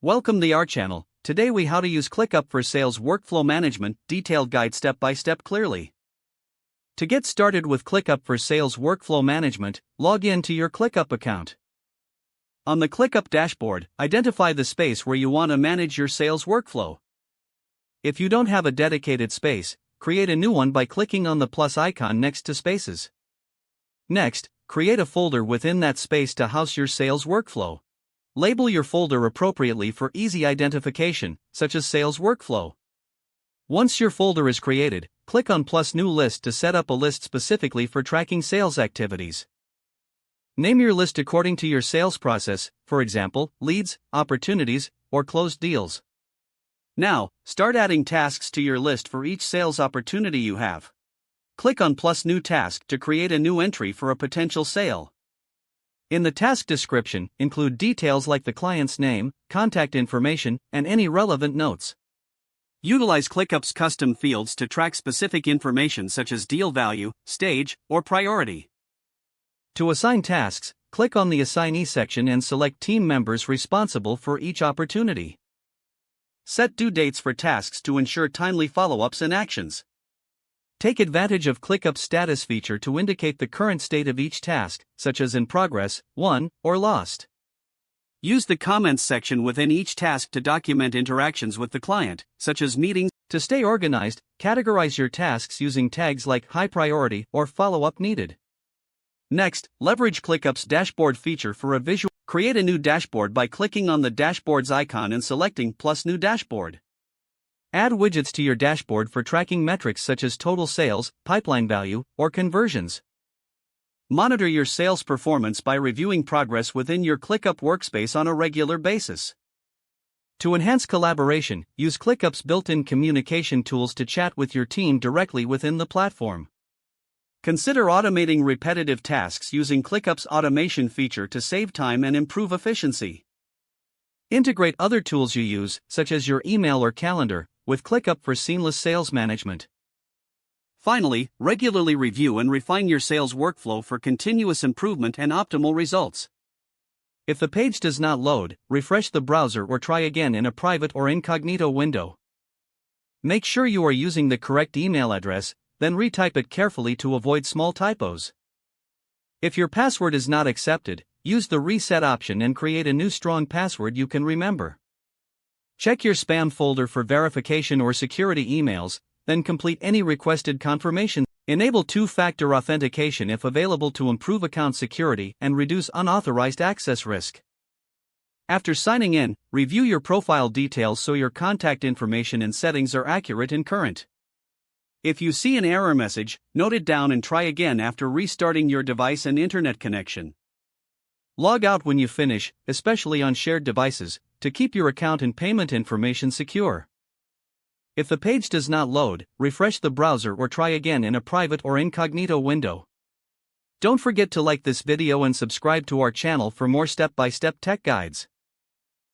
Welcome to our channel. Today we how to use ClickUp for sales workflow management, detailed guide step by step clearly. To get started with ClickUp for sales workflow management, log in to your ClickUp account. On the ClickUp dashboard, identify the space where you want to manage your sales workflow. If you don't have a dedicated space, create a new one by clicking on the plus icon next to spaces. Next, create a folder within that space to house your sales workflow. Label your folder appropriately for easy identification, such as Sales Workflow. Once your folder is created, click on plus New List to set up a list specifically for tracking sales activities. Name your list according to your sales process, for example, leads, opportunities, or closed deals. Now, start adding tasks to your list for each sales opportunity you have. Click on plus New Task to create a new entry for a potential sale. In the task description, include details like the client's name, contact information, and any relevant notes. Utilize ClickUp's custom fields to track specific information such as deal value, stage, or priority. To assign tasks, click on the Assignee section and select team members responsible for each opportunity. Set due dates for tasks to ensure timely follow-ups and actions. Take advantage of ClickUp's status feature to indicate the current state of each task, such as in progress, won, or lost. Use the comments section within each task to document interactions with the client, such as meetings. To stay organized, categorize your tasks using tags like high priority or follow-up needed. Next, leverage ClickUp's dashboard feature for a visual. Create a new dashboard by clicking on the dashboard's icon and selecting plus New Dashboard. Add widgets to your dashboard for tracking metrics such as total sales, pipeline value, or conversions. Monitor your sales performance by reviewing progress within your ClickUp workspace on a regular basis. To enhance collaboration, use ClickUp's built-in communication tools to chat with your team directly within the platform. Consider automating repetitive tasks using ClickUp's automation feature to save time and improve efficiency. Integrate other tools you use, such as your email or calendar, with ClickUp for seamless sales management. Finally, regularly review and refine your sales workflow for continuous improvement and optimal results. If the page does not load, refresh the browser or try again in a private or incognito window. Make sure you are using the correct email address, then retype it carefully to avoid small typos. If your password is not accepted, use the reset option and create a new strong password you can remember. Check your spam folder for verification or security emails, then complete any requested confirmation. Enable two-factor authentication if available to improve account security and reduce unauthorized access risk. After signing in, review your profile details so your contact information and settings are accurate and current. If you see an error message, note it down and try again after restarting your device and internet connection. Log out when you finish, especially on shared devices, to keep your account and payment information secure. If the page does not load, refresh the browser or try again in a private or incognito window. Don't forget to like this video and subscribe to our channel for more step-by-step tech guides.